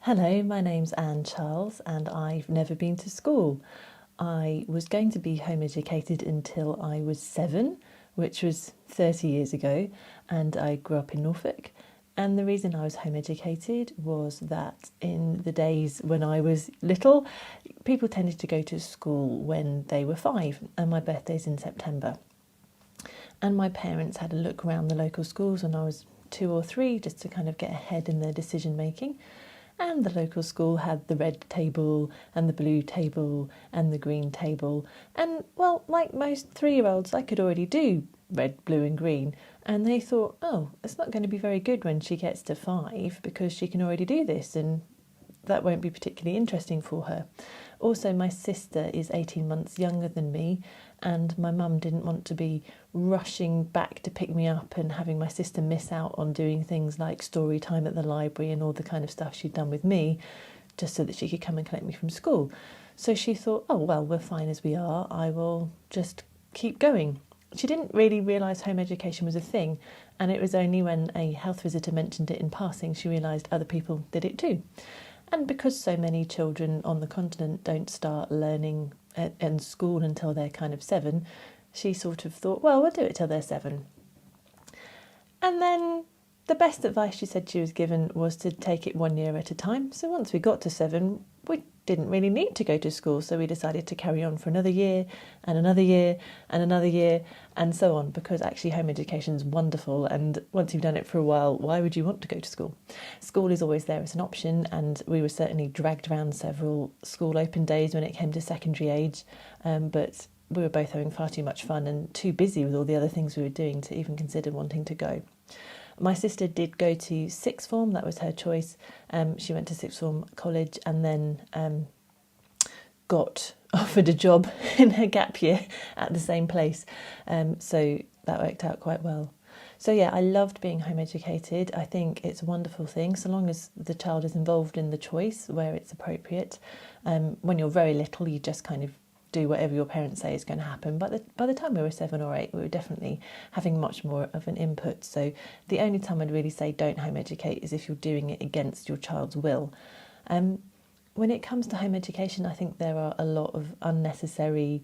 Hello, my name's Anne Charles and I've never been to school. I was going to be home educated until I was 7, which was 30 years ago, and I grew up in Norfolk. And the reason I was home educated was that in the days when I was little, people tended to go to school when they were 5, and my birthday's in September. And my parents had a look around the local schools when I was 2 or 3 just to kind of get ahead in their decision making. And the local school had the red table and the blue table and the green table. And, well, like most 3-year-olds, I could already do red, blue and green. And they thought, oh, it's not going to be very good when she gets to 5 because she can already do this and that won't be particularly interesting for her. Also, my sister is 18 months younger than me, and my mum didn't want to be rushing back to pick me up and having my sister miss out on doing things like story time at the library and all the kind of stuff she'd done with me, just so that she could come and collect me from school. So she thought, oh, well, we're fine as we are. I will just keep going. She didn't really realise home education was a thing, and it was only when a health visitor mentioned it in passing she realised other people did it too. And because so many children on the continent don't start learning in school until they're kind of 7, she sort of thought, well, we'll do it till they're 7. And then the best advice she said she was given was to take it 1 year at a time. So once we got to 7, we didn't really need to go to school. So we decided to carry on for another year and another year and another year and so on, because actually home education is wonderful. And once you've done it for a while, why would you want to go to school? School is always there as an option. And we were certainly dragged around several school open days when it came to secondary age. But we were both having far too much fun and too busy with all the other things we were doing to even consider wanting to go. My sister did go to sixth form, that was her choice. She went to sixth form college and then got offered a job in her gap year at the same place. So that worked out quite well. So yeah, I loved being home educated. I think it's a wonderful thing, so long as the child is involved in the choice where it's appropriate. When you're very little, you just kind of do whatever your parents say is going to happen. But by the time we were 7 or 8, we were definitely having much more of an input. So the only time I'd really say don't home educate is if you're doing it against your child's will. When it comes to home education, I think there are a lot of unnecessary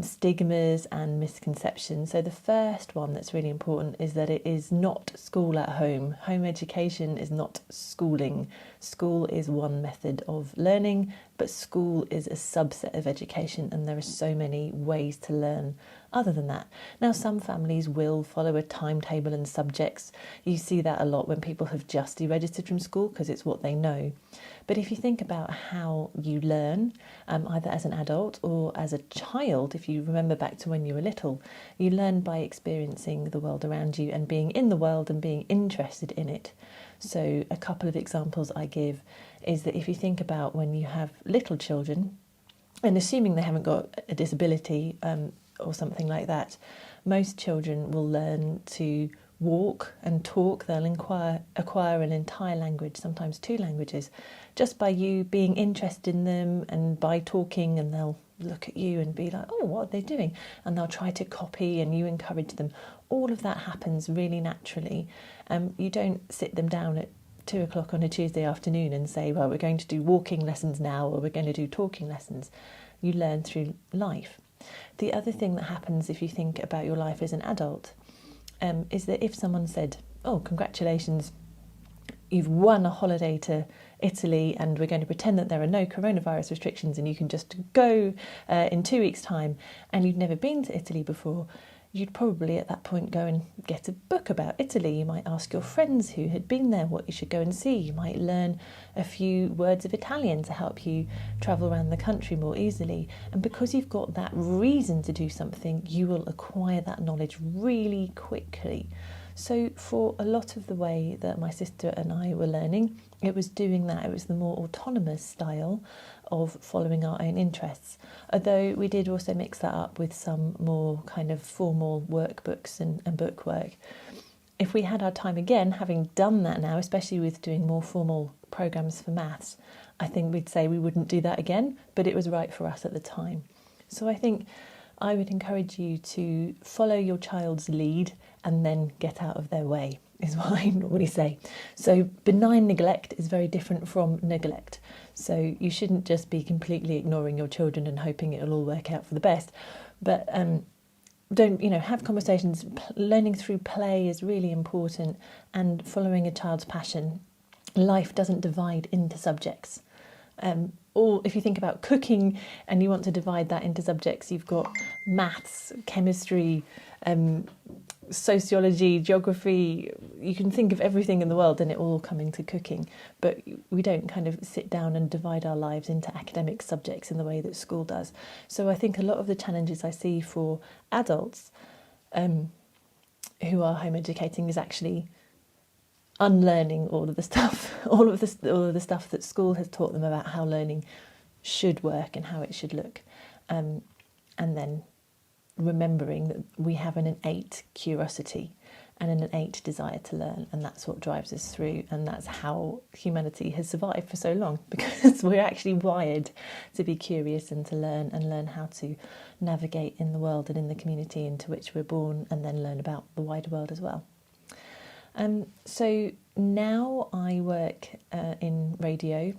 stigmas and misconceptions. So the first one that's really important is that it is not school at home. Home education is not schooling. School is one method of learning, but school is a subset of education, and there are so many ways to learn other than that. Now, some families will follow a timetable and subjects. You see that a lot when people have just deregistered from school because it's what they know. But if you think about how you learn, either as an adult or as a child, if you remember back to when you were little, you learn by experiencing the world around you and being in the world and being interested in it. So a couple of examples I give is that if you think about when you have little children, and assuming they haven't got a disability or something like that, most children will learn to walk and talk. They'll acquire an entire language, sometimes 2 languages, just by you being interested in them and by talking, and they'll look at you and be like, oh, what are they doing? And they'll try to copy and you encourage them. All of that happens really naturally. You don't sit them down at 2 o'clock on a Tuesday afternoon and say, well, we're going to do walking lessons now or we're going to do talking lessons. You learn through life. The other thing that happens if you think about your life as an adult is that if someone said, oh, congratulations, you've won a holiday to Italy and we're going to pretend that there are no coronavirus restrictions and you can just go in 2 weeks' time, and you'd never been to Italy before, you'd probably at that point go and get a book about Italy. You might ask your friends who had been there what you should go and see. You might learn a few words of Italian to help you travel around the country more easily. And because you've got that reason to do something, you will acquire that knowledge really quickly. So for a lot of the way that my sister and I were learning, it was doing that. It was the more autonomous style of following our own interests. Although we did also mix that up with some more kind of formal workbooks and bookwork. If we had our time again, having done that now, especially with doing more formal programmes for maths, I think we'd say we wouldn't do that again, but it was right for us at the time. So I think I would encourage you to follow your child's lead and then get out of their way. is what I normally say. So benign neglect is very different from neglect. So you shouldn't just be completely ignoring your children and hoping it'll all work out for the best. But don't, have conversations. Learning through play is really important, and following a child's passion. Life doesn't divide into subjects. Or if you think about cooking and you want to divide that into subjects, you've got maths, chemistry, sociology, geography. You can think of everything in the world and it all coming to cooking, but we don't kind of sit down and divide our lives into academic subjects in the way that school does. So I think a lot of the challenges I see for adults who are home educating is actually unlearning all of the stuff, all of the stuff that school has taught them about how learning should work and how it should look, and then remembering that we have an innate curiosity and an innate desire to learn, and that's what drives us through, and that's how humanity has survived for so long, because we're actually wired to be curious and to learn how to navigate in the world and in the community into which we're born, and then learn about the wider world as well. So now I work in radio.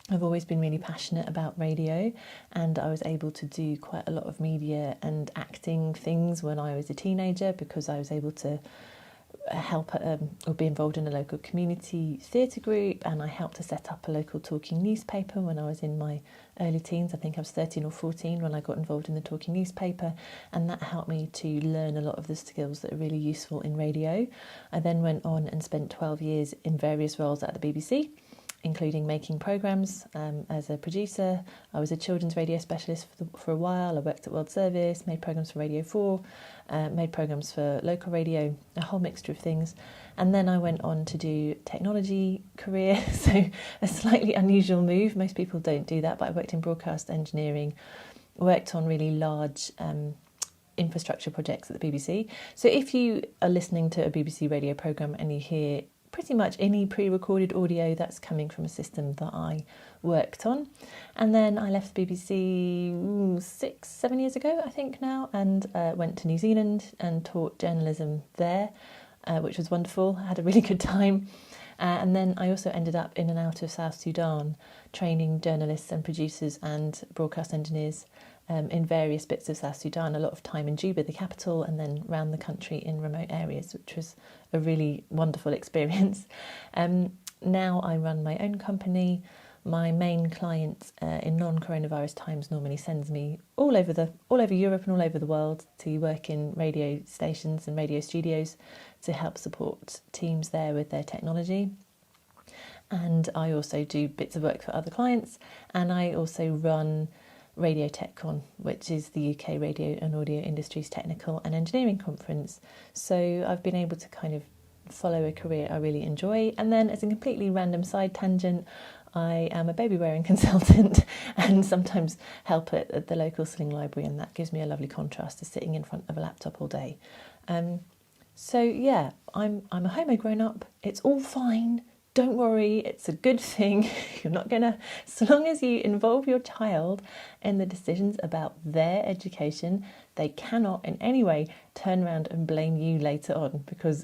I've always been really passionate about radio, and I was able to do quite a lot of media and acting things when I was a teenager, because I was able to help or be involved in a local community theatre group, and I helped to set up a local talking newspaper when I was in my early teens. I think I was 13 or 14 when I got involved in the talking newspaper, and that helped me to learn a lot of the skills that are really useful in radio. I then went on and spent 12 years in various roles at the BBC, including making programmes as a producer. I was a children's radio specialist for a while. I worked at World Service, made programmes for Radio 4, made programmes for local radio, a whole mixture of things. And then I went on to do technology career, so a slightly unusual move. Most people don't do that, but I worked in broadcast engineering, worked on really large infrastructure projects at the BBC. So if you are listening to a BBC radio programme and you hear pretty much any pre-recorded audio, that's coming from a system that I worked on. And then I left the BBC 6-7 years ago, I think now, and went to New Zealand and taught journalism there, which was wonderful. I had a really good time. And then I also ended up in and out of South Sudan, training journalists and producers and broadcast engineers in various bits of South Sudan, a lot of time in Juba, the capital, and then around the country in remote areas, which was a really wonderful experience. Now I run my own company. My main client in non-coronavirus times normally sends me all over Europe and all over the world to work in radio stations and radio studios to help support teams there with their technology. And I also do bits of work for other clients, and I also run Radio TechCon, which is the UK radio and audio industry's technical and engineering conference. So I've been able to kind of follow a career I really enjoy. And then, as a completely random side tangent, I am a baby wearing consultant and sometimes help at the local Sling Library, and that gives me a lovely contrast to sitting in front of a laptop all day. So yeah, I'm a homo grown up. It's all fine. Don't worry, it's a good thing. You're not gonna, so long as you involve your child in the decisions about their education, they cannot in any way turn around and blame you later on, because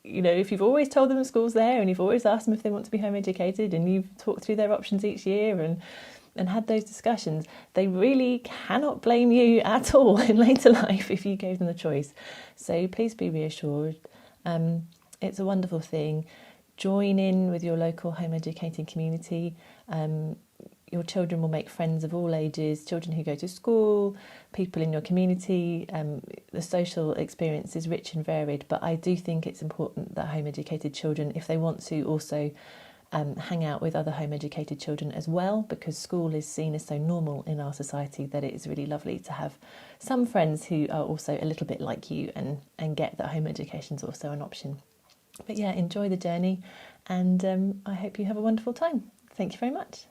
if you've always told them the school's there and you've always asked them if they want to be home educated and you've talked through their options each year and had those discussions, they really cannot blame you at all in later life if you gave them the choice. So please be reassured. It's a wonderful thing. Join in with your local home educating community. Your children will make friends of all ages, children who go to school, people in your community. The social experience is rich and varied, but I do think it's important that home educated children, if they want to, also hang out with other home educated children as well, because school is seen as so normal in our society that it is really lovely to have some friends who are also a little bit like you and get that home education is also an option. But yeah, enjoy the journey, and I hope you have a wonderful time. Thank you very much.